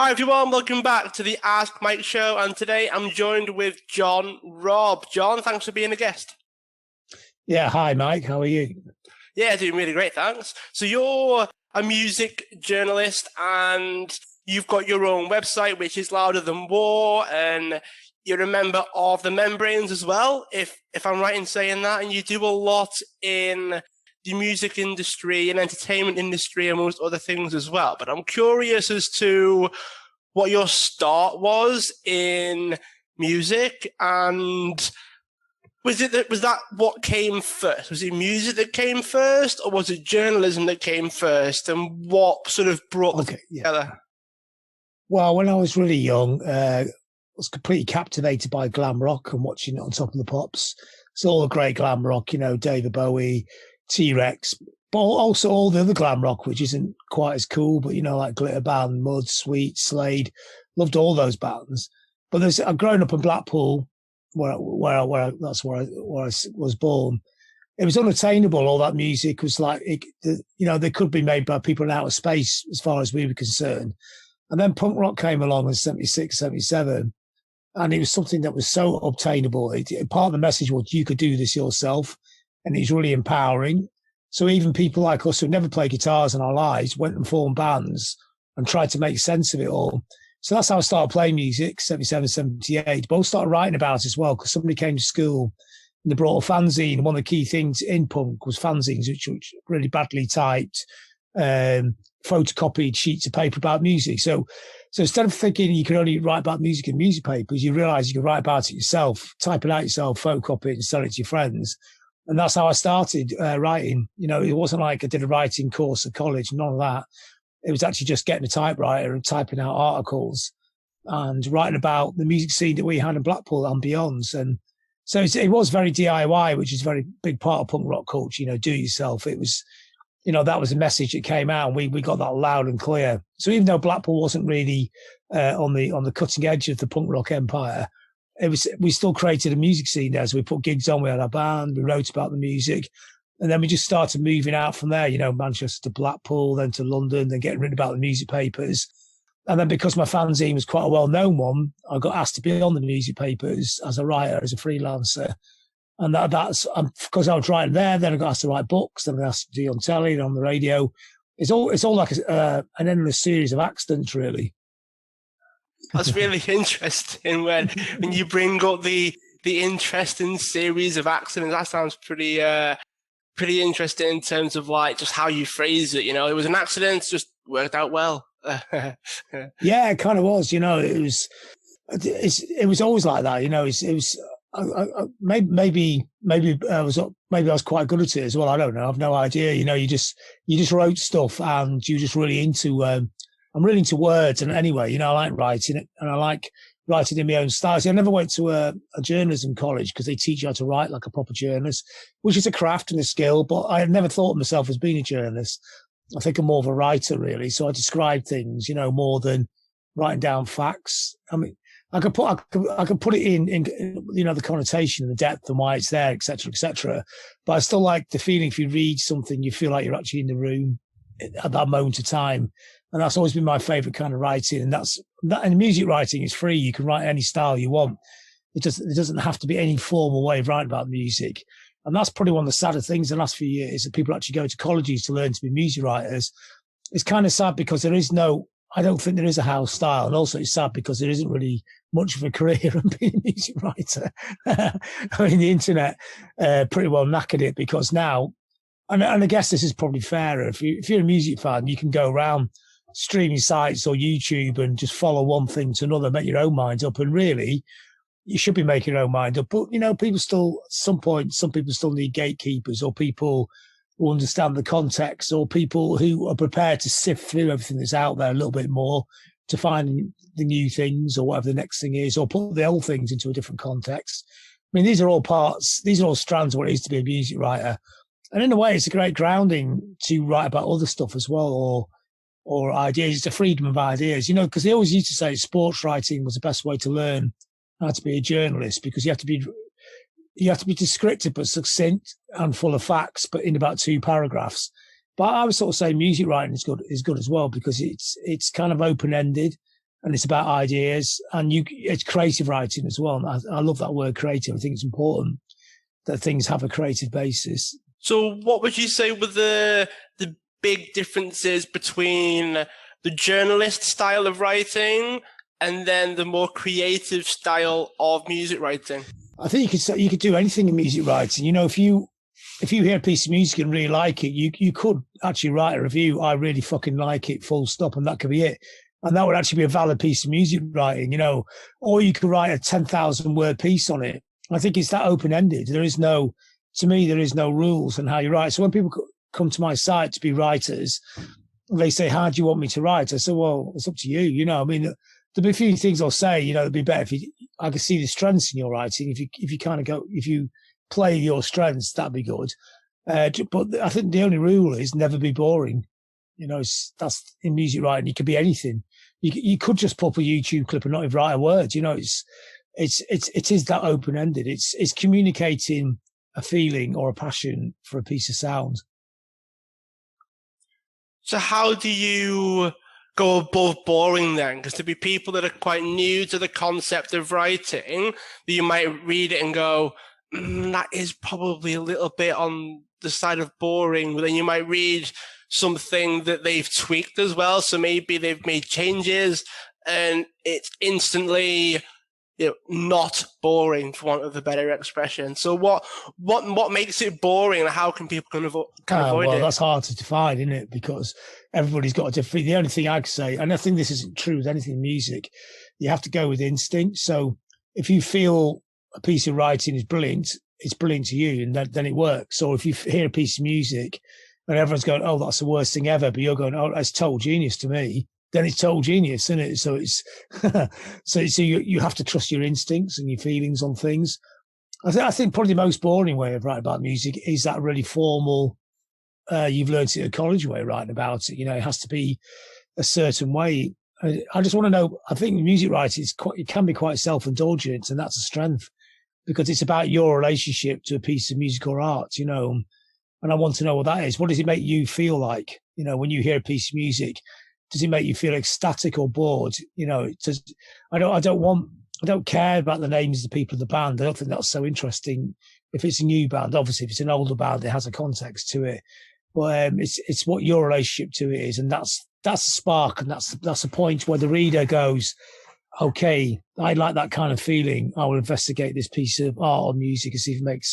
Hi everyone, welcome back to the Ask Mike show, and today I'm joined with John Robb. John, thanks for being a guest. Yeah, hi Mike, how are you? Yeah, doing really great, thanks. So you're a music journalist and you've got your own website, which is Louder Than War, and you're a member of the Membranes as well, if I'm right in saying that, and you do a lot in the music industry and entertainment industry amongst other things as well. But I'm curious as to what your start was in music, and was that what came first? Was it music that came first, or was it journalism that came first? And what sort of brought them together? Well, when I was really young, I was completely captivated by glam rock and watching it on Top of the Pops. It's all the great glam rock, David Bowie, T-Rex, but also all the other glam rock, which isn't quite as cool, but like Glitter Band, Mud, Sweet, Slade, loved all those bands. But I've grown up in Blackpool, that's where I was born. It was unattainable. All that music was like, they could be made by people in outer space as far as we were concerned. And then punk rock came along in 76, 77, and it was something that was so obtainable. Part of the message was you could do this yourself, and it was really empowering. So even people like us who never played guitars in our lives went and formed bands and tried to make sense of it all. So that's how I started playing music, 77, 78. But I started writing about it as well, because somebody came to school and they brought a fanzine. One of the key things in punk was fanzines, which were really badly typed, photocopied sheets of paper about music. So instead of thinking you could only write about music in music papers, you realize you could write about it yourself, type it out yourself, photocopy it and sell it to your friends. And that's how I started writing. It wasn't like I did a writing course at college, none of that. It was actually just getting a typewriter and typing out articles and writing about the music scene that we had in Blackpool and beyond. And so it was very DIY, which is a very big part of punk rock culture, do it yourself. It was, that was a message that came out, and we got that loud and clear. So even though Blackpool wasn't really on the cutting edge of the punk rock empire, we still created a music scene there. So we put gigs on, we had our band, we wrote about the music. And then we just started moving out from there, Manchester to Blackpool, then to London, then getting written about the music papers. And then because my fanzine was quite a well-known one, I got asked to be on the music papers as a writer, as a freelancer. And that's because I was writing there. Then I got asked to write books. Then I got asked to be on telly and on the radio. It's all like an endless series of accidents, really. That's really interesting when you bring up the interesting series of accidents. That sounds pretty interesting in terms of like just how you phrase it. It was an accident, just worked out well. Yeah, it kind of was. It was always like that. Maybe I was quite good at it as well. I don't know. I've no idea. You just wrote stuff, and you just really into. I'm really into words, and anyway, I like writing it, and I like writing in my own style. See, I never went to a journalism college because they teach you how to write like a proper journalist, which is a craft and a skill. But I had never thought of myself as being a journalist. I think I'm more of a writer, really. So I describe things, more than writing down facts. I mean, I could put it in the connotation and the depth and why it's there, et cetera, et cetera. But I still like the feeling if you read something, you feel like you're actually in the room at that moment of time. And that's always been my favorite kind of writing. And and music writing is free. You can write any style you want. It doesn't have to be any formal way of writing about music. And that's probably one of the sadder things in the last few years, that people actually go to colleges to learn to be music writers. It's kind of sad because I don't think there is a house style. And also it's sad because there isn't really much of a career in being a music writer. I mean, the internet pretty well knackered it, because now, and I guess this is probably fairer. If you're a music fan, you can go around streaming sites or YouTube and just follow one thing to another, make your own mind up. And really, you should be making your own mind up. But, people still, at some point, some people still need gatekeepers, or people who understand the context, or people who are prepared to sift through everything that's out there a little bit more to find the new things or whatever the next thing is, or put the old things into a different context. I mean, these are all strands of what it is to be a music writer. And in a way, it's a great grounding to write about other stuff as well, or ideas. It's a freedom of ideas, because they always used to say sports writing was the best way to learn how to be a journalist, because you have to be descriptive but succinct and full of facts, but in about 2 paragraphs. But I would sort of say music writing is good as well, because it's kind of open-ended. and it's about ideas, and it's creative writing as well. And I love that word creative. I think it's important that things have a creative basis. So what would you say were the big differences between the journalist style of writing and then the more creative style of music writing? I think you could do anything in music writing. You know, if you hear a piece of music and really like it, you could actually write a review. I really fucking like it, full stop, and that could be it. And that would actually be a valid piece of music writing, you know. Or you could write a 10,000 word piece on it. I think it's that open ended. To me, there is no rules on how you write. So when people come to my site to be writers, they say, "How do you want me to write?" I say, "Well, it's up to you." You know, I mean, there'll be a few things I'll say. You know, it'd be better if I could see the strengths in your writing. If you play your strengths, that'd be good. But I think the only rule is never be boring. You know, that's in music writing. You could be anything. You could just put up a YouTube clip and not even write a word. You know, it is that open ended. It's communicating a feeling or a passion for a piece of sound. So how do you go above boring then? Because to be people that are quite new to the concept of writing, that you might read it and go, that is probably a little bit on the side of boring. But then you might read something that they've tweaked as well. So maybe they've made changes and it's instantly, not boring, for want of a better expression. So what makes it boring, and how can people avoid it? That's hard to define, isn't it? Because everybody's got a different. The only thing I could say, and I think this isn't true with anything in music, you have to go with instinct. So if you feel a piece of writing is brilliant, it's brilliant to you, and then it works. Or if you hear a piece of music and everyone's going, "Oh, that's the worst thing ever," but you're going, "Oh, that's total genius to me," then it's total genius, isn't it? So it's so you have to trust your instincts and your feelings on things. I think probably the most boring way of writing about music is that really formal, you've learned it at college way of writing about it. You know, it has to be a certain way. I just want to know, I think music writing it can be quite self-indulgent, and that's a strength because it's about your relationship to a piece of music or art, you know, and I want to know what that is. What does it make you feel like? You know, when you hear a piece of music, does it make you feel ecstatic or bored? You know, I don't care about the names of the people of the band. I don't think that's so interesting. If it's a new band, obviously, if it's an older band, it has a context to it. But it's what your relationship to it is, and that's the spark, and that's the point where the reader goes, "Okay, I like that kind of feeling. I will investigate this piece of art or music and see if it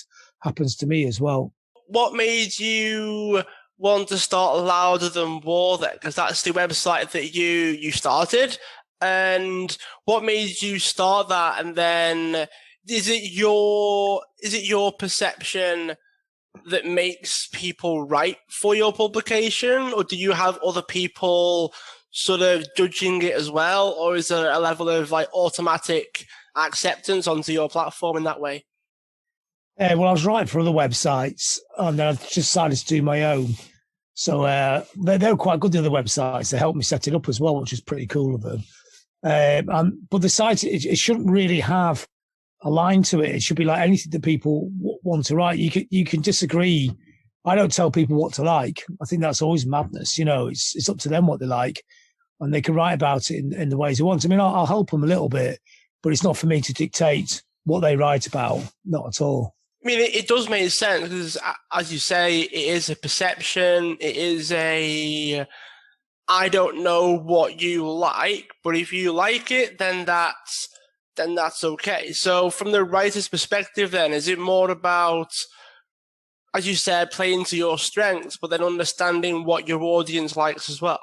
happens to me as well." What made you want to start Louder Than War then? Because that's the website that you started. And what made you start that? And then is it your perception that makes people write for your publication, or do you have other people sort of judging it as well, or is there a level of like automatic acceptance onto your platform in that way? Well, I was writing for other websites, and then I just decided to do my own. So they were quite good, the other websites. They helped me set it up as well, which is pretty cool of them. But the site, it shouldn't really have a line to it. It should be like anything that people want to write. You can disagree. I don't tell people what to like. I think that's always madness. You know, it's up to them what they like, and they can write about it in the ways they want. I mean, I'll help them a little bit, but it's not for me to dictate what they write about. Not at all. I mean, it does make sense because, as you say, it is a perception. It is I don't know what you like, but if you like it, then that's okay. So from the writer's perspective, then, is it more about, as you said, playing to your strengths, but then understanding what your audience likes as well?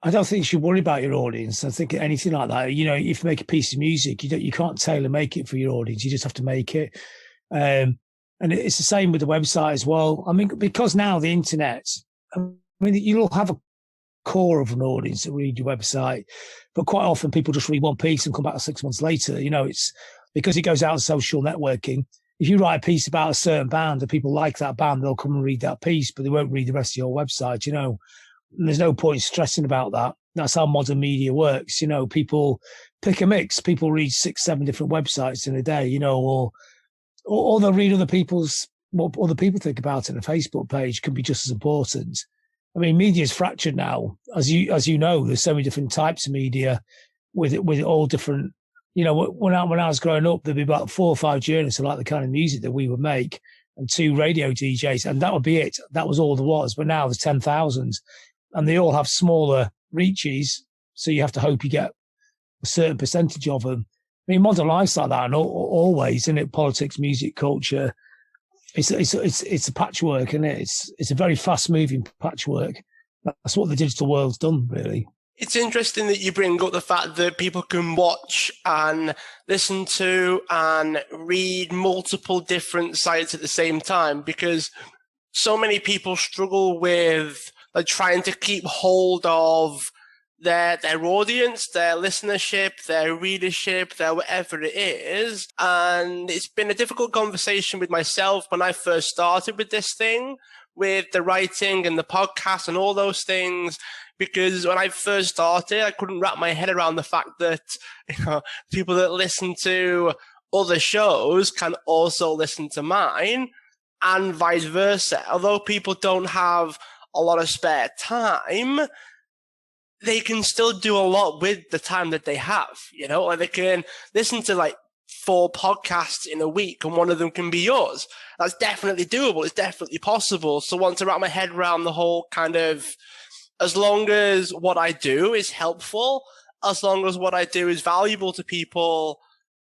I don't think you should worry about your audience. I think anything like that, you know, if you make a piece of music, you can't tailor make it for your audience. You just have to make it. And it's the same with the website as well. I mean, because now the internet, I mean, you'll have a core of an audience that read your website, but quite often people just read one piece and come back 6 months later. You know, it's because it goes out on social networking. If you write a piece about a certain band and people like that band, they'll come and read that piece, but they won't read the rest of your website, you know. And there's no point stressing about that. That's how modern media works. You know, people pick a mix. People read 6, 7 different websites in a day, you know, or they'll read what other people think about it. A Facebook page can be just as important. I mean, media is fractured now, as you know. There's so many different types of media, with all different. You know, when I was growing up, there'd be about 4 or 5 journalists who like the kind of music that we would make, and 2 radio DJs, and that would be it. That was all there was. But now there's 10,000, and they all have smaller reaches, so you have to hope you get a certain percentage of them. I mean, modern life's like that, and always, isn't it? Politics, music, culture. It's a patchwork, isn't it? It's a very fast moving patchwork. That's what the digital world's done, really. It's interesting that you bring up the fact that people can watch and listen to and read multiple different sites at the same time, because so many people struggle with trying to keep hold of their audience, their listenership, their readership, their whatever it is. And it's been a difficult conversation with myself when I first started with this thing, with the writing and the podcast and all those things, because when I first started, I couldn't wrap my head around the fact that, people that listen to other shows can also listen to mine, and vice versa. Although people don't have a lot of spare time, they can still do a lot with the time that they have, like they can listen to 4 podcasts in a week, and one of them can be yours. That's definitely doable. It's definitely possible. So once I wrap my head around the whole kind of, as long as what I do is helpful, as long as what I do is valuable to people,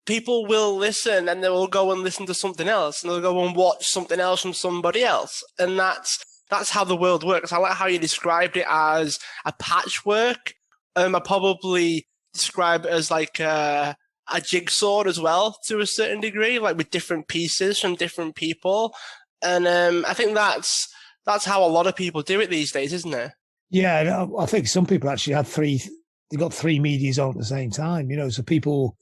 people will listen, and they will go and listen to something else, and they'll go and watch something else from somebody else. And that's how the world works. I like how you described it as a patchwork. I probably describe it as like a jigsaw as well, to a certain degree, like with different pieces from different people. And I think that's how a lot of people do it these days, isn't it? Yeah, I think some people actually had 3. They got 3 medias on at the same time. So people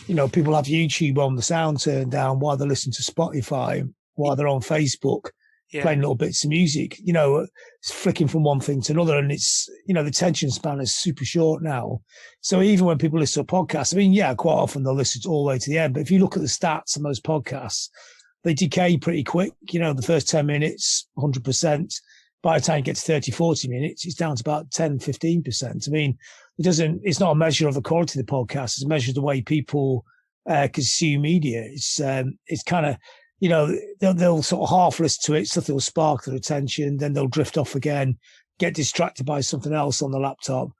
have YouTube on, the sound turned down while they listen to Spotify, while they're on Facebook. Yeah. Playing little bits of music, it's flicking from one thing to another. And it's, the attention span is super short now. So even when people listen to a podcast, I mean, yeah, quite often they'll listen all the way to the end. But if you look at the stats of most podcasts, they decay pretty quick. The first 10 minutes, 100%. By the time you get to 30, 40 minutes, it's down to about 10, 15%. I mean, it's not a measure of the quality of the podcast. It's a measure of the way people consume media. It's kind of, they'll sort of half listen to it, something will spark their attention, then they'll drift off again, get distracted by something else on the laptop.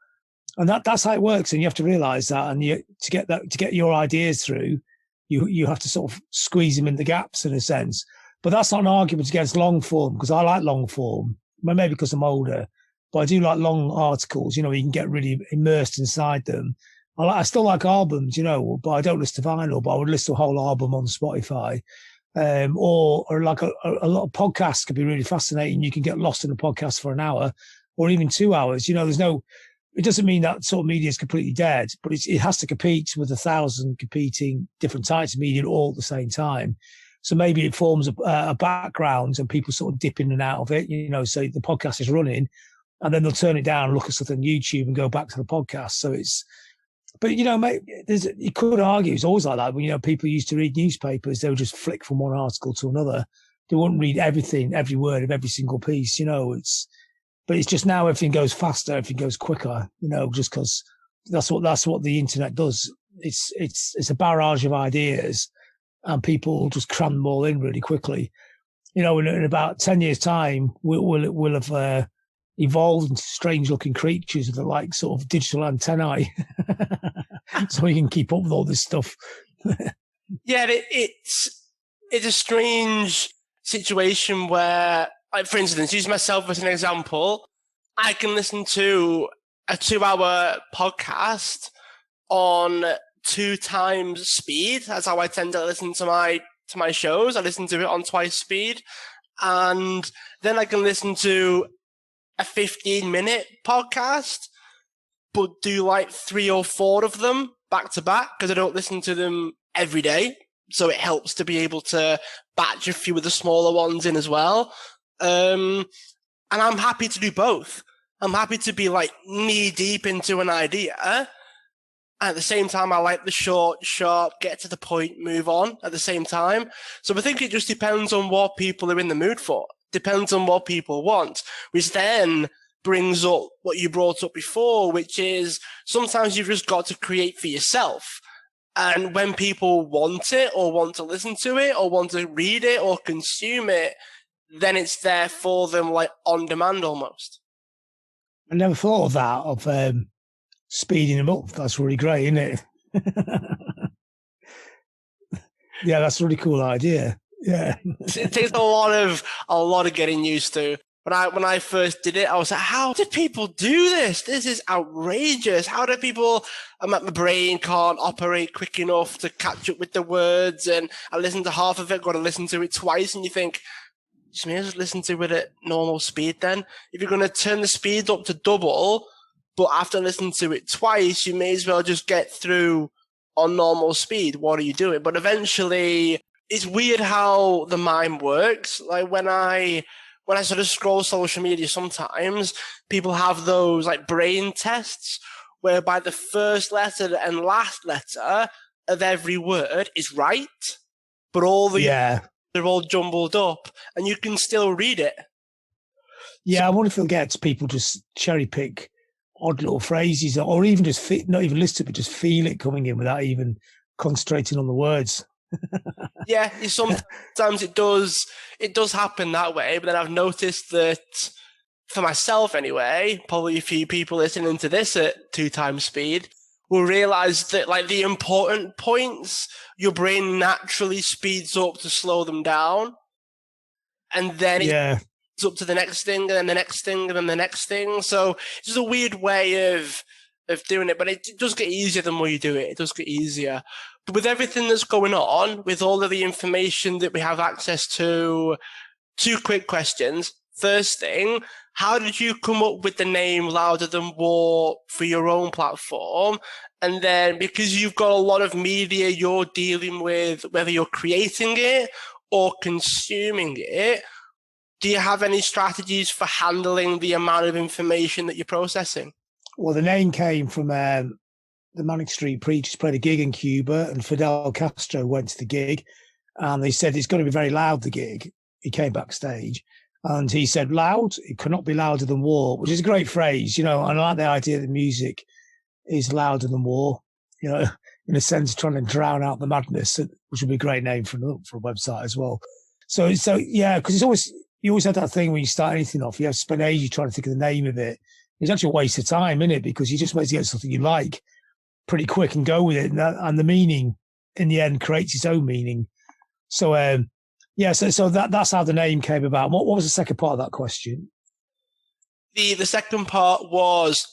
And that's how it works. And you have to realize that. And to get your ideas through, you have to sort of squeeze them in the gaps in a sense. But that's not an argument against long form, because I like long form, maybe because I'm older, but I do like long articles, you can get really immersed inside them. I still like albums, but I don't listen to vinyl, but I would listen to a whole album on Spotify. Or like a lot of podcasts can be really fascinating. You can get lost in a podcast for an hour or even 2 hours. It doesn't mean that sort of media is completely dead, but it has to compete with 1,000 competing different types of media all at the same time. So maybe it forms a background and people sort of dip in and out of it, so the podcast is running and then they'll turn it down and look at something on YouTube and go back to the podcast. So but mate, you could argue it's always like that. When, people used to read newspapers, they would just flick from one article to another. They wouldn't read everything, every word of every single piece, but it's just now everything goes faster, everything goes quicker, just because that's what the internet does. It's a barrage of ideas and people just cram them all in really quickly. In about 10 years time, we'll have, evolved into strange looking creatures that are like sort of digital antennae so we can keep up with all this stuff. Yeah, it's a strange situation where, like, for instance, use myself as an example. I can listen to a 2-hour podcast on 2 times speed. That's how I tend to listen to my shows. I listen to it on twice speed. And then I can listen to a 15-minute podcast, but do like 3 or 4 of them back to back, because I don't listen to them every day. So it helps to be able to batch a few of the smaller ones in as well. And I'm happy to do both. I'm happy to be like knee deep into an idea. At the same time, I like the short, sharp, get to the point, move on at the same time. So I think it just depends on what people are in the mood for. Depends on what people want, which then brings up what you brought up before, which is sometimes you've just got to create for yourself. And when people want it or want to listen to it or want to read it or consume it, then it's there for them, like on demand almost. I never thought of that, of speeding them up. That's really great, isn't it? Yeah, that's a really cool idea. Yeah. It takes a lot of getting used to. When I first did it, I was like, how did people do this? This is outrageous. How do people, my brain can't operate quick enough to catch up with the words, and I listened to half of it, got to listen to it twice, and you think, just may as well listen to it at normal speed then. If you're going to turn the speed up to double, but after listening to it twice, you may as well just get through on normal speed. What are you doing? But eventually, it's weird how the mind works. Like when I sort of scroll social media, sometimes people have those like brain tests whereby the first letter and last letter of every word is right, but they're all jumbled up and you can still read it. Yeah, I wonder if it gets people just cherry pick odd little phrases, or even just not even listen to it, but just feel it coming in without even concentrating on the words. Yeah, sometimes it does happen that way, but then I've noticed that for myself anyway, probably a few people listening to this at 2 times speed will realize that like the important points, your brain naturally speeds up to slow them down. And then it's up to the next thing, and then the next thing, and then the next thing. So it's just a weird way of doing it, but it does get easier the more you do it. It does get easier. But with everything that's going on, with all of the information that we have access to, 2 quick questions. First thing, how did you come up with the name Louder Than War for your own platform? And then because you've got a lot of media you're dealing with, whether you're creating it or consuming it, do you have any strategies for handling the amount of information that you're processing? Well, the name came from the Manic Street Preachers played a gig in Cuba, and Fidel Castro went to the gig, and they said it's going to be very loud, the gig. He came backstage, and he said, loud? It cannot be louder than war, which is a great phrase, and I like the idea that music is louder than war, in a sense, trying to drown out the madness, which would be a great name for a website as well. So yeah, because you always have that thing when you start anything off, you have to spend ages trying to think of the name of it. It's actually a waste of time, isn't it? Because you just want to get something you like pretty quick and go with it. And the meaning in the end creates its own meaning. So, so that's how the name came about. What was the second part of that question? The second part was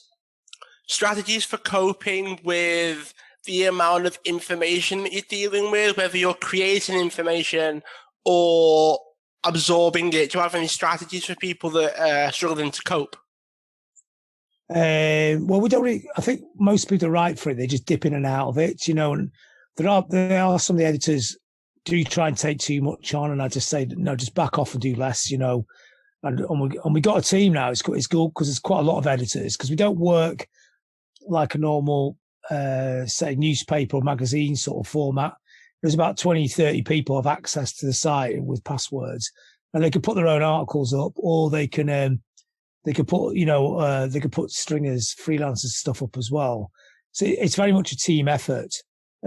strategies for coping with the amount of information that you're dealing with, whether you're creating information or absorbing it. Do you have any strategies for people that are struggling to cope? Well, we don't really. I think most people are right for it. They just dip in and out of it, and there are some of the editors do try and take too much on, and I just say no, just back off and do less, and we got a team now. It's good because there's quite a lot of editors, because we don't work like a normal say newspaper or magazine sort of format. There's about 20, 30 people have access to the site with passwords, and they can put their own articles up, or they can put, they could put stringers, freelancers stuff up as well. So it's very much a team effort.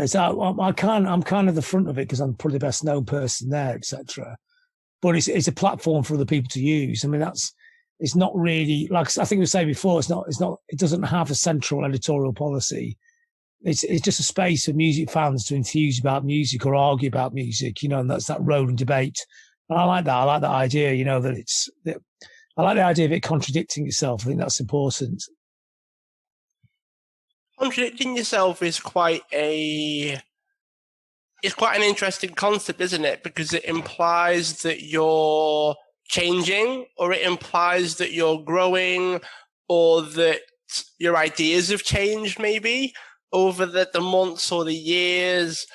So I'm kind of the front of it because I'm probably the best known person there, etc. But it's a platform for other people to use. I mean, it's not really, like I think we were saying before, it doesn't have a central editorial policy. It's just a space for music fans to enthuse about music or argue about music, and that's that rolling debate. And I like that. I like that idea, I like the idea of it contradicting itself. I think that's important. Contradicting yourself is quite an interesting concept, isn't it? Because it implies that you're changing, or it implies that you're growing, or that your ideas have changed maybe over the months or the years.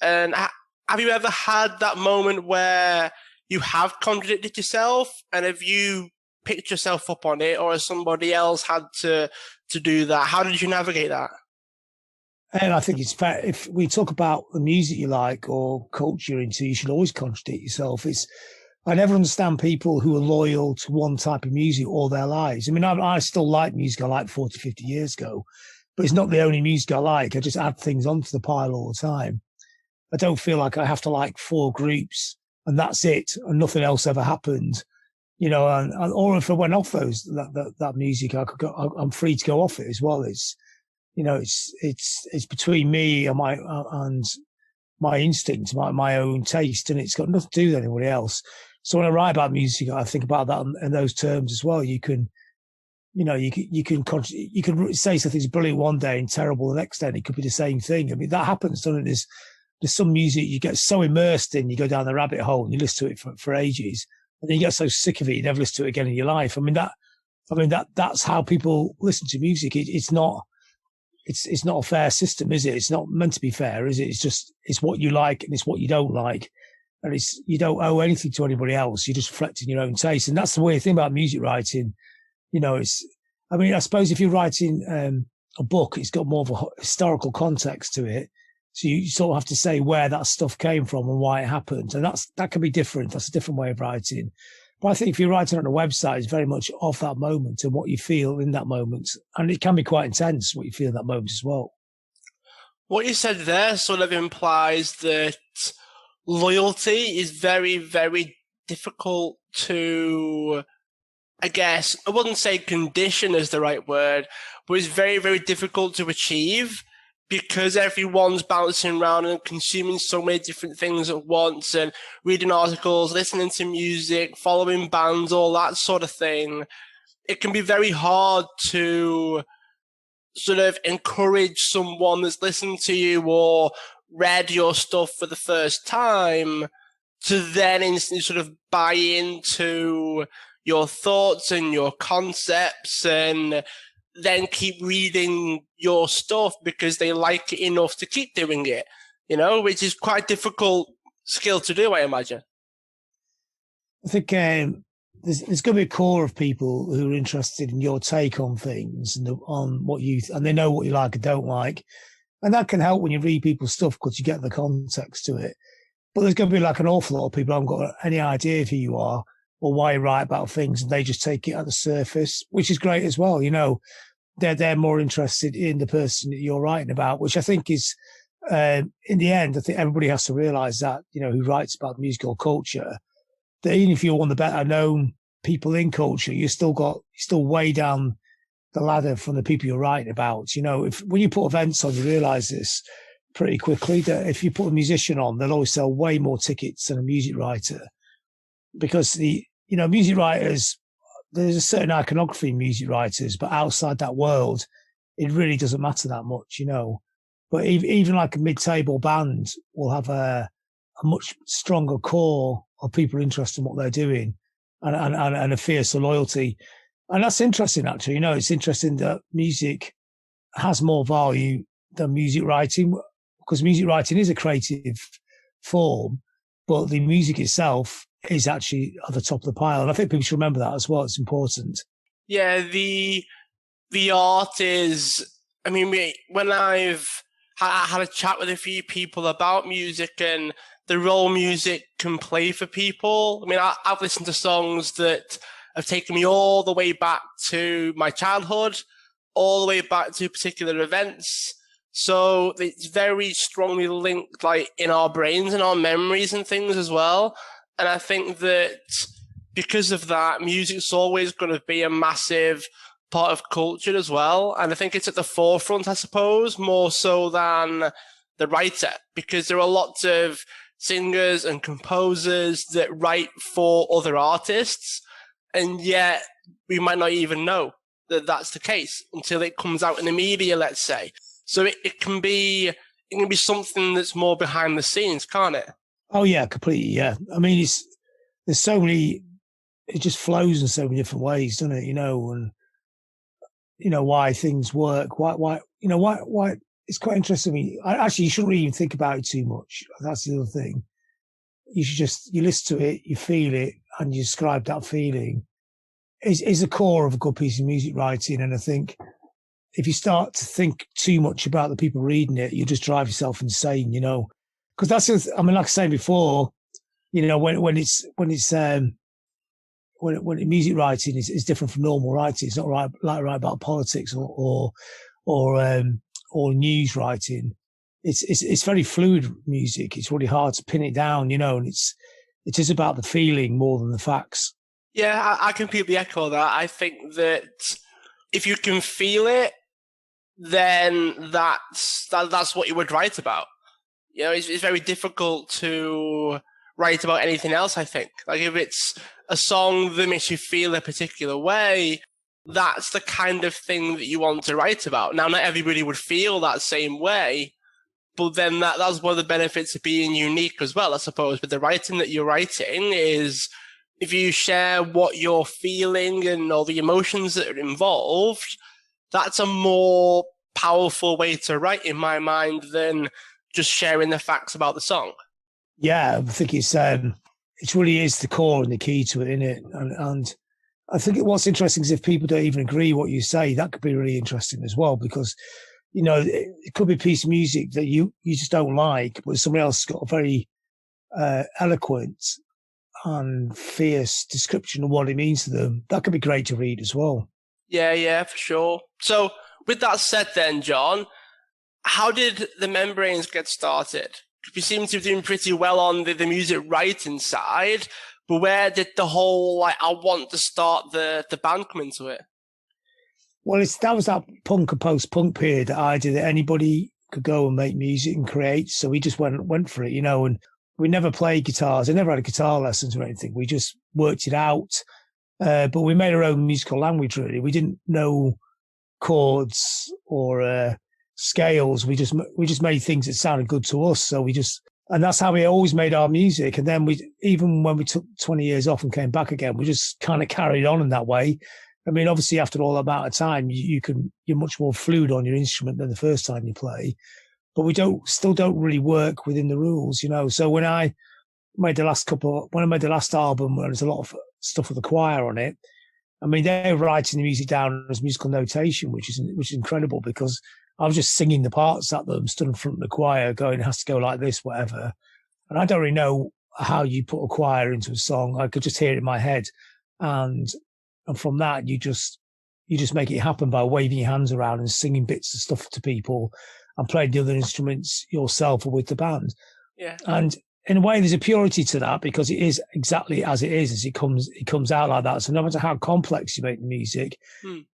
And have you ever had that moment where you have contradicted yourself, and have you picked yourself up on it, or has somebody else had to do that? How did you navigate that? And I think it's fair. If we talk about the music you like or culture you're into, you should always contradict yourself. I never understand people who are loyal to one type of music all their lives. I mean, I still like music I liked 40, 50 years ago, but it's not the only music I like. I just add things onto the pile all the time. I don't feel like I have to like 4 groups and that's it, and nothing else ever happened. Or if I went off that music, I'm free to go off it as well. It's between me and my instinct, my own taste, and it's got nothing to do with anybody else. So when I write about music, I think about that in those terms as well. You can say something's brilliant one day and terrible the next day, and it could be the same thing. I mean, that happens, doesn't it? There's some music you get so immersed in, you go down the rabbit hole and you listen to it for ages, and then you get so sick of it, you never listen to it again in your life. That's how people listen to music. It's not a fair system, is it? It's not meant to be fair, is it? It's what you like and it's what you don't like. And you don't owe anything to anybody else. You're just reflecting your own taste. And that's the weird thing about music writing. I suppose if you're writing a book, it's got more of a historical context to it. So you sort of have to say where that stuff came from and why it happened. And that can be different. That's a different way of writing. But I think if you're writing on a website, it's very much of that moment and what you feel in that moment. And it can be quite intense, what you feel in that moment as well. What you said there sort of implies that loyalty is very, very difficult to, I guess, I wouldn't say condition is the right word, but it's very, very difficult to achieve because everyone's bouncing around and consuming so many different things at once and reading articles, listening to music, following bands, all that sort of thing. It can be very hard to sort of encourage someone that's listened to you or read your stuff for the first time to then instantly sort of buy into your thoughts and your concepts and then keep reading your stuff because they like it enough to keep doing it, which is quite a difficult skill to do, I imagine. I think there's going to be a core of people who are interested in your take on things and on what and they know what you like and don't like. And that can help when you read people's stuff because you get the context to it. But there's going to be like an awful lot of people who haven't got any idea of who you are or why you write about things, and they just take it at the surface, which is great as well. They're more interested in the person that you're writing about, which I think is, in the end, I think everybody has to realize that, who writes about musical culture, that even if you're one of the better known people in culture, you're still way down the ladder from the people you're writing about. When you put events on, you realize this pretty quickly, that if you put a musician on, they'll always sell way more tickets than a music writer, because music writers, there's a certain iconography in music writers, but outside that world, it really doesn't matter that much, But even like a mid-table band will have a much stronger core of people interested in what they're doing and a fierce loyalty. And that's interesting, actually. It's interesting that music has more value than music writing, because music writing is a creative form, but the music itself is actually at the top of the pile. And I think people should remember that as well. It's important. Yeah, the art is, when I've had a chat with a few people about music and the role music can play for people, I've listened to songs that have taken me all the way back to my childhood, all the way back to particular events. So it's very strongly linked, like, in our brains and our memories and things as well. And I think that because of that, music's always going to be a massive part of culture as well. And I think it's at the forefront, I suppose, more so than the writer, because there are lots of singers and composers that write for other artists, and yet we might not even know that that's the case until it comes out in the media, let's say. So it can be something that's more behind the scenes, can't it? Oh yeah, completely. Yeah. There's so many, it just flows in so many different ways, doesn't it? And why things work, why, it's quite interesting. Actually, you shouldn't even think about it too much. That's the other thing. You should you listen to it, you feel it, and you describe that feeling is the core of a good piece of music writing. And I think if you start to think too much about the people reading it, you just drive yourself insane, because like I was saying before, when music writing is different from normal writing. It's not write about politics or news writing. It's very fluid music. It's really hard to pin it down, and it is about the feeling more than the facts. Yeah, I completely echo that. I think that if you can feel it, then that's what you would write about. It's very difficult to write about anything else, I think. Like, if it's a song that makes you feel a particular way, that's the kind of thing that you want to write about. Now, not everybody would feel that same way, but then that's one of the benefits of being unique as well, I suppose. But the writing that you're writing is, if you share what you're feeling and all the emotions that are involved, that's a more powerful way to write, in my mind, than just sharing the facts about the song. Yeah, I think it really is the core and the key to it, isn't it? And I think what's interesting is if people don't even agree what you say, that could be really interesting as well, because it could be a piece of music that you just don't like, but somebody else got a very eloquent and fierce description of what it means to them. That could be great to read as well. Yeah, for sure. So with that said then, John, how did the Membranes get started? You seem to be doing pretty well on the music writing side, but where did the whole, I want to start the band come into it? Well, that was that punk and post-punk period that I did, that anybody could go and make music and create. So we just went for it, and we never played guitars. I never had guitar lessons or anything. We just worked it out. But we made our own musical language, really. We didn't know chords or scales. We just made things that sounded good to us. So and that's how we always made our music. And then even when we took 20 years off and came back again, we just kind of carried on in that way. I mean, obviously, after all that amount of time, you're much more fluid on your instrument than the first time you play. But we still don't really work within the rules, So when I made the last album, where there's a lot of stuff with the choir on it, I mean, they're writing the music down as musical notation, which is incredible, because I was just singing the parts at them, stood in front of the choir, going, it has to go like this, whatever. And I don't really know how you put a choir into a song. I could just hear it in my head, and from that, you just make it happen by waving your hands around and singing bits of stuff to people and playing the other instruments yourself or with the band. Yeah. And in a way, there's a purity to that, because it is exactly as it is, as it comes out like that. So no matter how complex you make the music,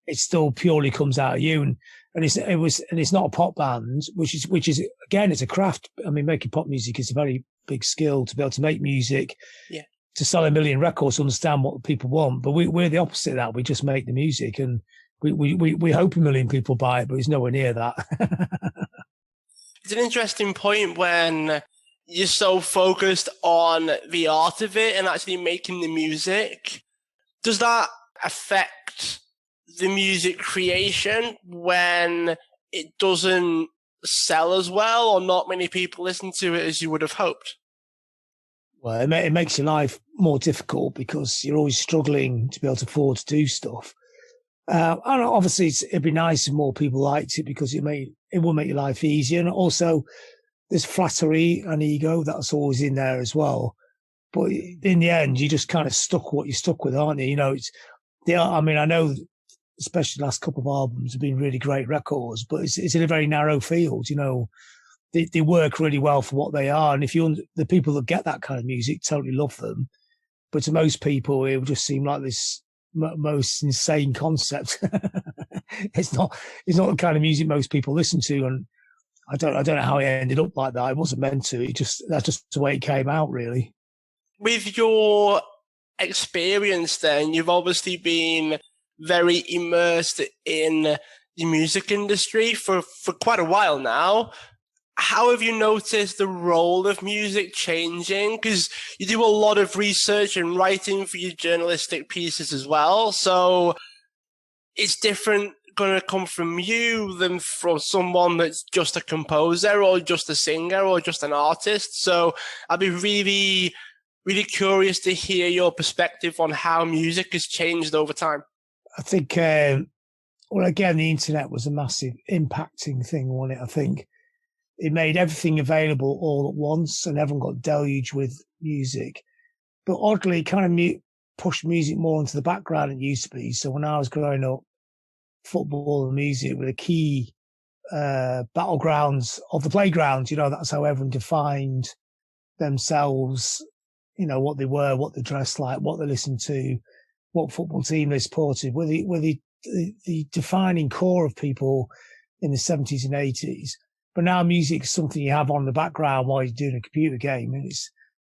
it still purely comes out of you. And it's not a pop band, which is again, it's a craft. I mean, making pop music is a very big skill, to be able to make music. Yeah. To sell 1 million records, to understand what people want. But we're the opposite of that. We just make the music, and we hope 1 million people buy it, but it's nowhere near that. It's an interesting point when you're so focused on the art of it and actually making the music. Does that affect the music creation when it doesn't sell as well, or not many people listen to it as you would have hoped? Well, it makes your life more difficult, because you're always struggling to be able to afford to do stuff. And obviously, it'd be nice if more people liked it, because it will make your life easier. And also, there's flattery and ego that's always in there as well. But in the end, you just kind of stuck what you're stuck with, aren't you? I mean, I know, especially the last couple of albums have been really great records, but it's in a very narrow field. They work really well for what they are. And the people that get that kind of music totally love them. But to most people, it would just seem like this most insane concept. It's not the kind of music most people listen to. And I don't know how it ended up like that. It wasn't meant to. That's just the way it came out, really. With your experience then, you've obviously been very immersed in the music industry for quite a while now. How have you noticed the role of music changing? Because you do a lot of research and writing for your journalistic pieces as well. So it's different going to come from you than from someone that's just a composer or just a singer or just an artist. So I'd be really, really curious to hear your perspective on how music has changed over time. I think, again, the internet was a massive impacting thing, wasn't it? I think it made everything available all at once, and everyone got deluged with music. But oddly, it kind of pushed music more into the background than it used to be. So when I was growing up, football and music were the key battlegrounds of the playground. That's how everyone defined themselves, what they were, what they dressed like, what they listened to, what football team they supported, were the defining core of people in the 70s and 80s. But now music is something you have on the background while you're doing a computer game.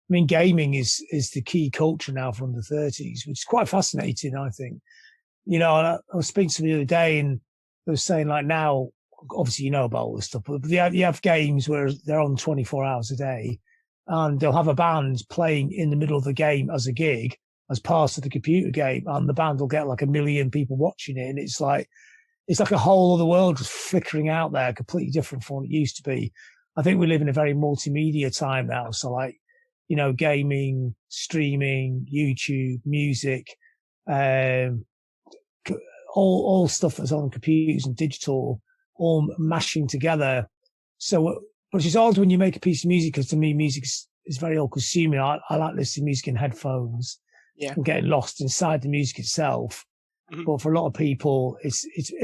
And gaming is the key culture now from the 30s, which is quite fascinating, I think. I was speaking to them the other day, and they were saying, like, now, obviously, about all this stuff, but you have games where they're on 24 hours a day, and they'll have a band playing in the middle of the game as a gig, as part of the computer game, and the band will get like 1 million people watching it. And it's like a whole other world just flickering out there, completely different from what it used to be. I think we live in a very multimedia time now. So like, gaming, streaming, YouTube, music, all stuff that's on computers and digital, all mashing together. So, which is odd when you make a piece of music, because to me, music is very all consuming. I like listening to music in headphones and getting lost inside the music itself. Mm-hmm. But for a lot of people, it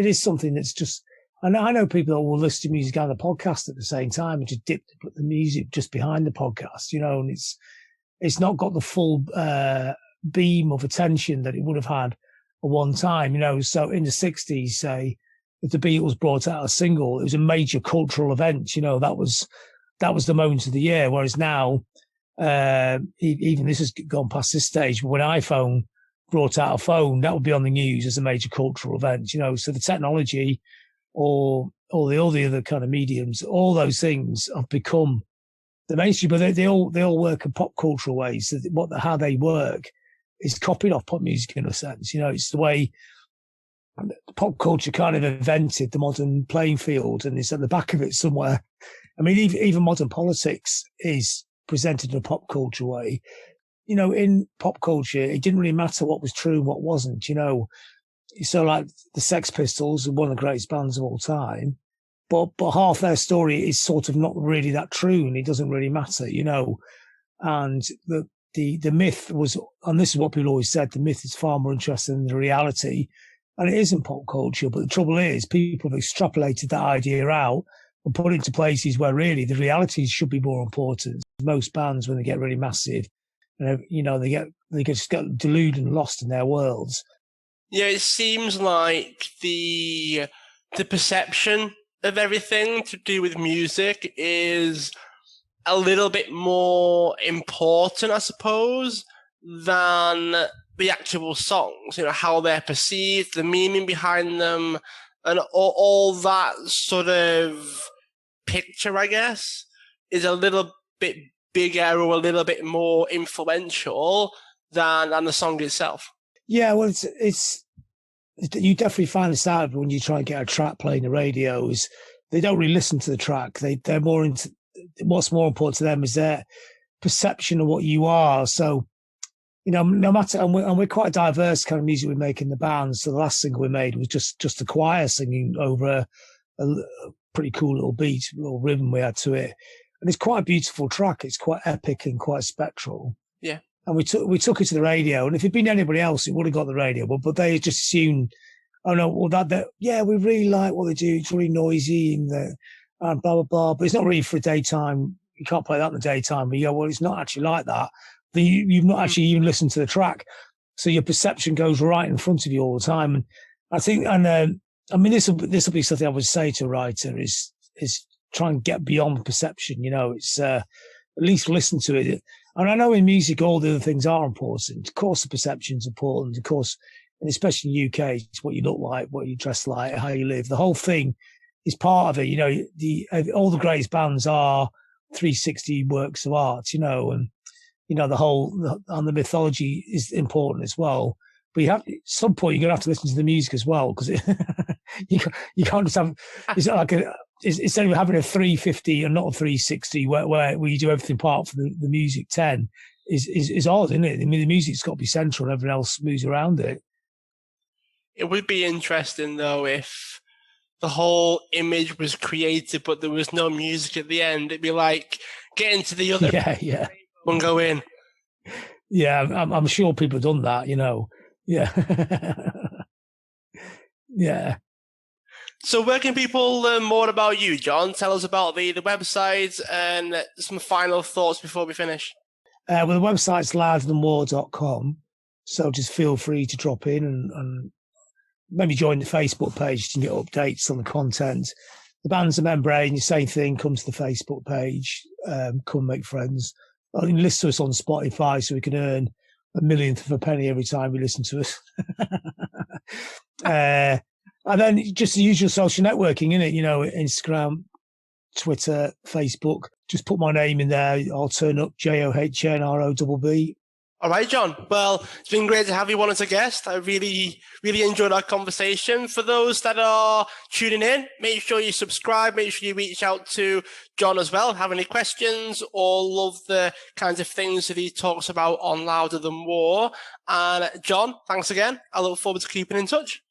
is something that's just, and I know people that will listen to music on the podcast at the same time and just put the music just behind the podcast, and it's not got the full beam of attention that it would have had at one time, So in the 60s, say, if the Beatles brought out a single, it was a major cultural event. That was the moment of the year. Whereas now, even this has gone past this stage, but when iPhone brought out a phone, that would be on the news as a major cultural event. So the technology or all the other kind of mediums, all those things have become the mainstream, but they all work in pop cultural ways. So how they work is copied off pop music in a sense. It's the way pop culture kind of invented the modern playing field, and it's at the back of it somewhere. I mean, even modern politics is presented in a pop culture way. In pop culture, it didn't really matter what was true and what wasn't. So like the Sex Pistols are one of the greatest bands of all time, but half their story is sort of not really that true, and it doesn't really matter. And the myth was, and this is what people always said, the myth is far more interesting than the reality. And it isn't pop culture, but the trouble is people have extrapolated that idea out and put it into places where really the realities should be more important. Most bands, when they get really massive, they just get deluded and lost in their worlds. Yeah, it seems like the perception of everything to do with music is a little bit more important, I suppose, than the actual songs, how they're perceived, the meaning behind them, and all that sort of picture, I guess, is a little bit bigger or a little bit more influential than the song itself. Yeah, well, it's you definitely find this out when you try and get a track playing the radio. Is they don't really listen to the track. They're more into what's more important to them is their perception of what you are. So, no matter, and we're quite a diverse kind of music we make in the band. So the last single we made was just a choir singing over a pretty cool little beat, a little rhythm we had to it. And it's quite a beautiful track. It's quite epic and quite spectral. Yeah. And we took it to the radio. And if it'd been anybody else, it would have got the radio. But they just assumed, oh no, well that yeah, we really like what they do. It's really noisy and blah blah blah. But it's not really for a daytime. You can't play that in the daytime. But well, it's not actually like that. But you've not actually even listened to the track, so your perception goes right in front of you all the time. And I think, and I mean, this will be something I would say to a writer is try and get beyond perception. It's at least listen to it. And I know in music, all the other things are important. Of course, the perception's important. Of course, and especially in the UK, it's what you look like, what you dress like, how you live. The whole thing is part of it. All the greatest bands are 360 works of art, and, the mythology is important as well. But you have, at some point, you're going to have to listen to the music as well, because you can't just have, it's not like instead of having a 350 and not a 360 where you do everything apart from the music 10 is odd, isn't it? I mean, the music's got to be central and everything else moves around it. It would be interesting, though, if the whole image was created, but there was no music at the end. It'd be like getting to the other and go in. Yeah, I'm sure people have done that, Yeah. Yeah. So where can people learn more about you, John? Tell us about the website and some final thoughts before we finish. Well, the website's louderthanwar.com. So just feel free to drop in and maybe join the Facebook page to get updates on the content. The band's a membrane, the same thing, come to the Facebook page, come make friends. Listen to us on Spotify so we can earn a millionth of a penny every time we listen to us. And then just the usual social networking, innit? Instagram, Twitter, Facebook. Just put my name in there. I'll turn up, JOHNROBB. All right, John. Well, it's been great to have you on as a guest. I really, really enjoyed our conversation. For those that are tuning in, make sure you subscribe. Make sure you reach out to John as well. Have any questions or love the kinds of things that he talks about on Louder Than War. And John, thanks again. I look forward to keeping in touch.